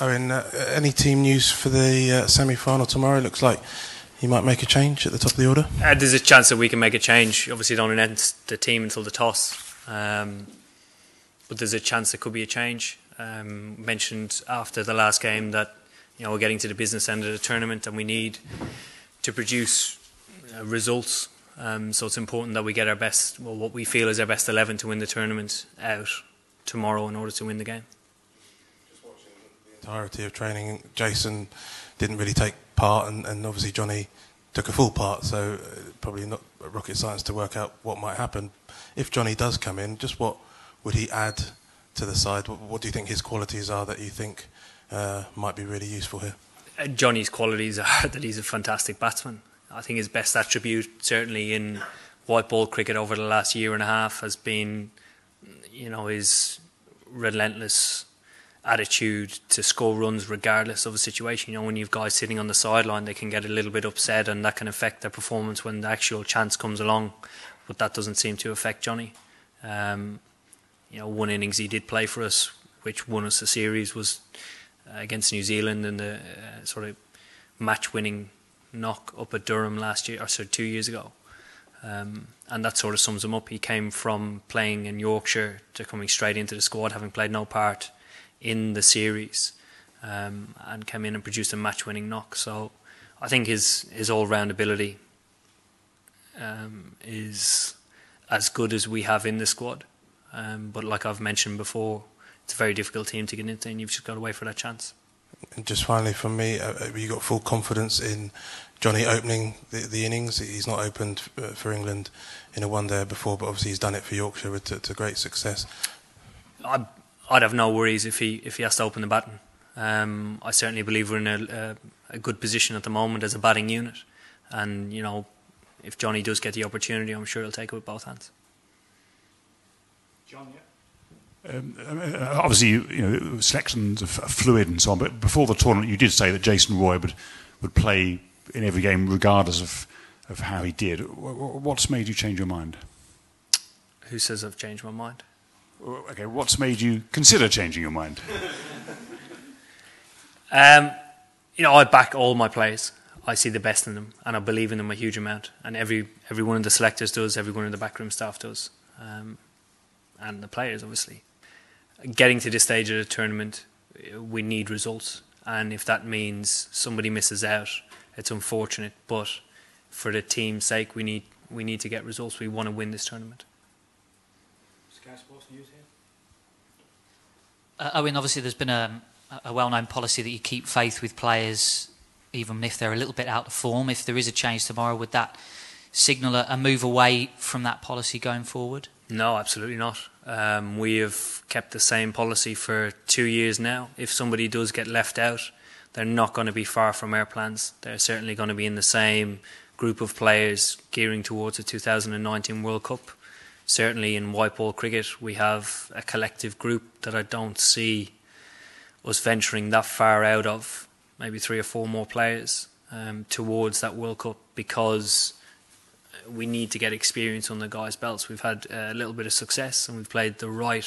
Owen, any team news for the semi-final tomorrow? It looks like you might make a change at the top of the order. There's a chance that we can make a change. Obviously, don't announce the team until the toss, but there's a chance there could be a change. Mentioned after the last game that we're getting to the business end of the tournament and we need to produce results. So it's important that we get our best, well, what we feel is our best 11 to win the tournament out tomorrow in order to win the game. Just watching the entirety of training, Jason didn't really take part, and obviously Johnny took a full part, so probably not rocket science to work out what might happen. If Johnny does come in, just what would he add to the side? What do you think his qualities are that you think might be really useful here? Johnny's qualities are that he's a fantastic batsman. I think his best attribute, certainly in white ball cricket over the last year and a half, has been, his relentless attitude to score runs regardless of the situation. When you've guys sitting on the sideline, they can get a little bit upset, and that can affect their performance when the actual chance comes along. But that doesn't seem to affect Johnny. One innings he did play for us, which won us the series, was against New Zealand in the sort of match-winning knock up at Durham last year, or 2 years ago. And that sort of sums him up. He came from playing in Yorkshire to coming straight into the squad, having played no part in the series, and came in and produced a match-winning knock. So I think his all-round ability is as good as we have in the squad. But like I've mentioned before, it's a very difficult team to get into, and you've just got to wait for that chance. And just finally from me, have you got full confidence in Johnny opening the innings? He's not opened for England in a one-day before, but obviously he's done it for Yorkshire to great success. I'd have no worries if he has to open the batting. I certainly believe we're in a good position at the moment as a batting unit, and if Johnny does get the opportunity, I'm sure he'll take it with both hands. John, yeah. Obviously, selections are fluid and so on, but before the tournament you did say that Jason Roy would play in every game regardless of how he did. What's made you change your mind? Who says I've changed my mind? Okay, what's made you consider changing your mind? I back all my players. I see the best in them, and I believe in them a huge amount. And every one of the selectors does, every one of the backroom staff does, and the players, obviously. Getting to this stage of the tournament, we need results, and if that means somebody misses out, it's unfortunate. But for the team's sake, we need to get results. We want to win this tournament. Sky Sports News here. Owen, obviously there's been a well-known policy that you keep faith with players even if they're a little bit out of form. If there is a change tomorrow, would that signal a move away from that policy going forward? No, absolutely not. We have kept the same policy for 2 years now. If somebody does get left out, they're not going to be far from our plans. They're certainly going to be in the same group of players gearing towards the 2019 World Cup. Certainly in white ball cricket, we have a collective group that I don't see us venturing that far out of, maybe 3 or 4 more players towards that World Cup, because we need to get experience on the guys' belts. We've had a little bit of success and we've played the right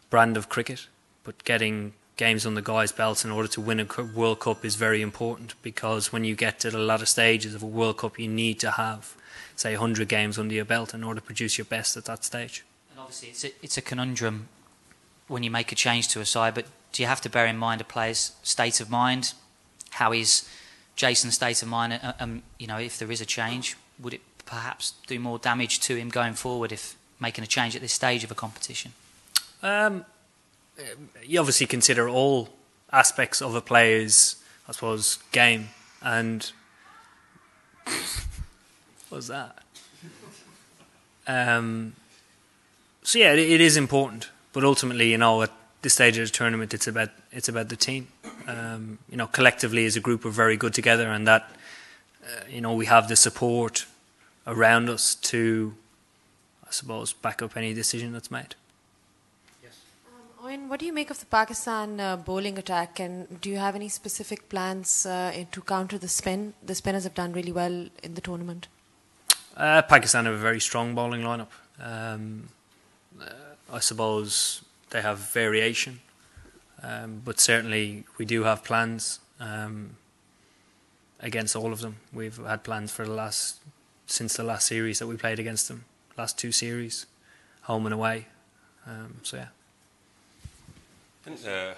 brand of cricket, but getting games on the guys' belts in order to win a World Cup is very important, because when you get to the latter stages of a World Cup, you need to have, say, 100 games under your belt in order to produce your best at that stage. And obviously it's a conundrum when you make a change to a side, but do you have to bear in mind a player's state of mind? How is Jason's state of mind? If there is a change, would it perhaps do more damage to him going forward if making a change at this stage of a competition? You obviously consider all aspects of a player's, I suppose, game. And what was that? So yeah, it is important, but ultimately, at this stage of the tournament, it's about the team. Collectively as a group, we're very good together, and that we have the support around us to, I suppose, back up any decision that's made. Yes. Eoin, what do you make of the Pakistan bowling attack, and do you have any specific plans to counter the spin? The spinners have done really well in the tournament. Pakistan have a very strong bowling lineup. I suppose they have variation. But certainly we do have plans against all of them. We've had plans for since the last series that we played against them, last 2 series, home and away. So yeah. And,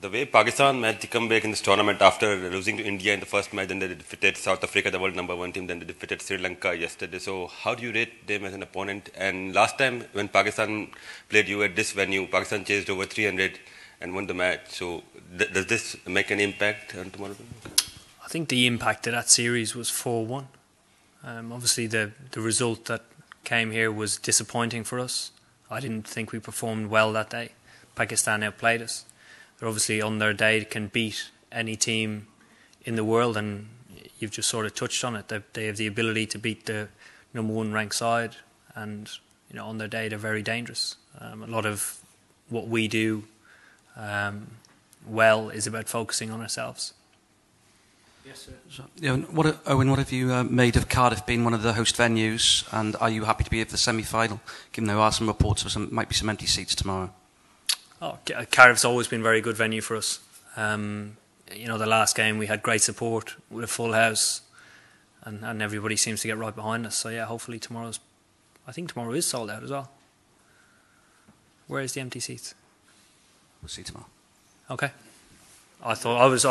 the way Pakistan managed to come back in this tournament after losing to India in the first match, then they defeated South Africa, the world #1 team, then they defeated Sri Lanka yesterday. So how do you rate them as an opponent? And last time when Pakistan played you at this venue, Pakistan chased over 300 and won the match. So does this make an impact on tomorrow? I think the impact of that series was 4-1. Obviously the result that came here was disappointing for us. I didn't think we performed well that day. Pakistan outplayed us. They're obviously on their day, can beat any team in the world, and you've just sort of touched on it. They have the ability to beat the #1 ranked side, and on their day they're very dangerous. A lot of what we do well is about focusing on ourselves. Yes, sir. So, Eoin, what have you made of Cardiff being one of the host venues, and are you happy to be at the semi-final, given there are some reports of might be some empty seats tomorrow? Cardiff's always been a very good venue for us. The last game we had great support with a full house, and everybody seems to get right behind us. So yeah, hopefully I think tomorrow is sold out as well. Where is the empty seats? We'll see tomorrow. Okay. I've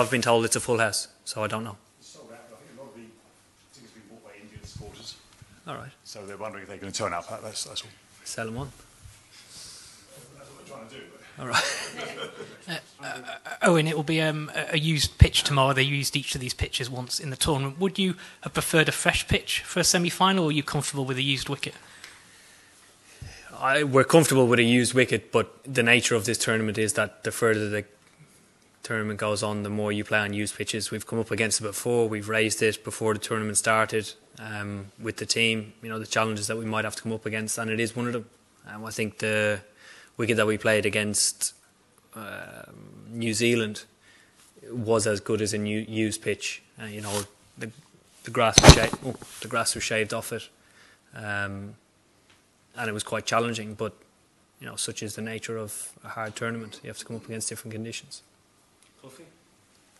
been told it's a full house, so I don't know. It's sold out, but I think a lot of the tickets have been bought by Indian supporters. All right. So they're wondering if they're going to turn up. That's all. Sell them on. That's what they're trying to do. All right. Eoin, it will be a used pitch tomorrow. They used each of these pitches once in the tournament. Would you have preferred a fresh pitch for a semi-final, or are you comfortable with a used wicket? We're comfortable with a used wicket, but the nature of this tournament is that the further the tournament goes on, the more you play on used pitches. We've come up against it before. We've raised it before the tournament started with the team. The challenges that we might have to come up against, and it is one of them. I think the wicket that we played against New Zealand was as good as a used pitch. The grass was shaved off it, and it was quite challenging. But such is the nature of a hard tournament. You have to come up against different conditions.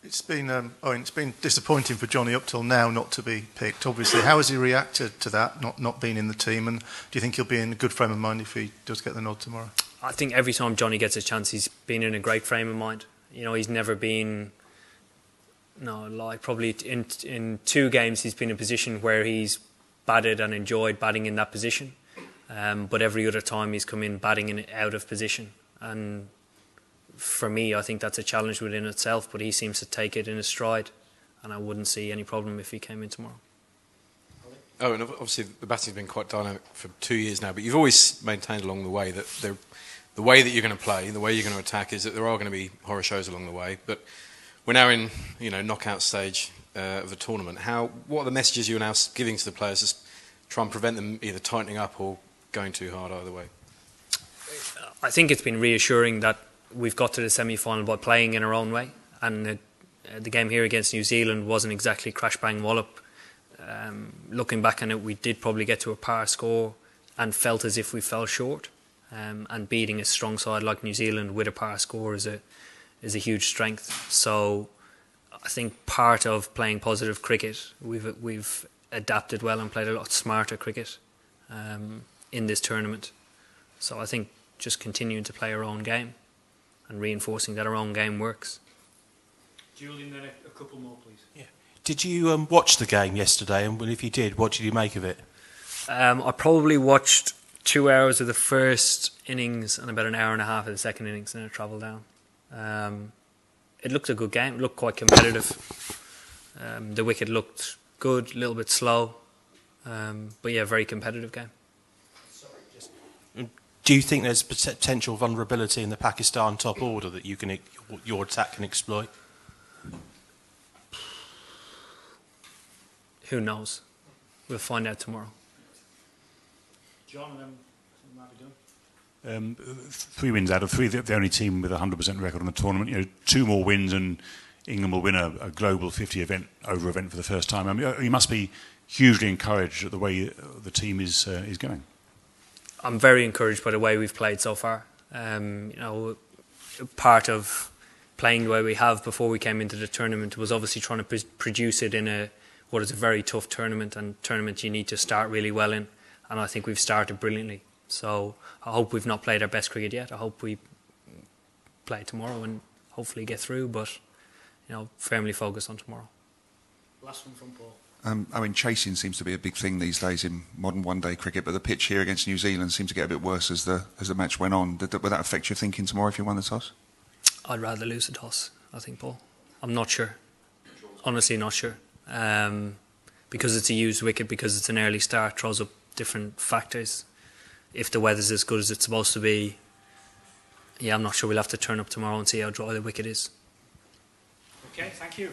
It's been disappointing for Johnny up till now not to be picked. Obviously, how has he reacted to that, not being in the team? And do you think he'll be in a good frame of mind if he does get the nod tomorrow? I think every time Johnny gets a chance, he's been in a great frame of mind. He's never been, probably in 2 games he's been in a position where he's batted and enjoyed batting in that position. But every other time he's come in batting out of position. And for me, I think that's a challenge within itself, but he seems to take it in his stride, and I wouldn't see any problem if he came in tomorrow. Oh, and obviously the batting's been quite dynamic for 2 years now, but you've always maintained along the way that the way that you're going to play, the way you're going to attack, is that there are going to be horror shows along the way. But we're now in knockout stage of the tournament. What are the messages you're now giving to the players to try and prevent them either tightening up or going too hard either way? I think it's been reassuring that we've got to the semi-final by playing in our own way, and the game here against New Zealand wasn't exactly crash bang wallop. Looking back on it, we did probably get to a par score and felt as if we fell short. And beating a strong side like New Zealand with a par score is a huge strength. So I think part of playing positive cricket, we've adapted well and played a lot smarter cricket in this tournament. So I think just continuing to play our own game and reinforcing that our own game works. Julian, then a couple more, please. Yeah. Did you watch the game yesterday? And if you did, what did you make of it? I probably watched 2 hours of the first innings and about an hour and a half of the second innings, and then I travelled down. It looked a good game. It looked quite competitive. The wicket looked good, a little bit slow, but yeah, very competitive game. Do you think there's potential vulnerability in the Pakistan top order that your attack can exploit? Who knows? We'll find out tomorrow. John, and then might be done. 3 wins out of 3, the only team with a 100% record on the tournament. 2 more wins and England will win a global 50 event for the first time. I mean, you must be hugely encouraged at the way the team is going. I'm very encouraged by the way we've played so far. Part of playing the way we have before we came into the tournament was obviously trying to produce it in what is a very tough tournament, and tournament you need to start really well in, and I think we've started brilliantly. So I hope we've not played our best cricket yet. I hope we play tomorrow and hopefully get through, but firmly focused on tomorrow. Last one from Paul. I mean, chasing seems to be a big thing these days in modern one-day cricket, but the pitch here against New Zealand seemed to get a bit worse as the match went on. Would that affect your thinking tomorrow if you won the toss? I'd rather lose the toss, I think, Paul. I'm not sure. Honestly, not sure. Because it's a used wicket, because it's an early start, throws up different factors. If the weather's as good as it's supposed to be, I'm not sure. We'll have to turn up tomorrow and see how dry the wicket is. Okay, thank you.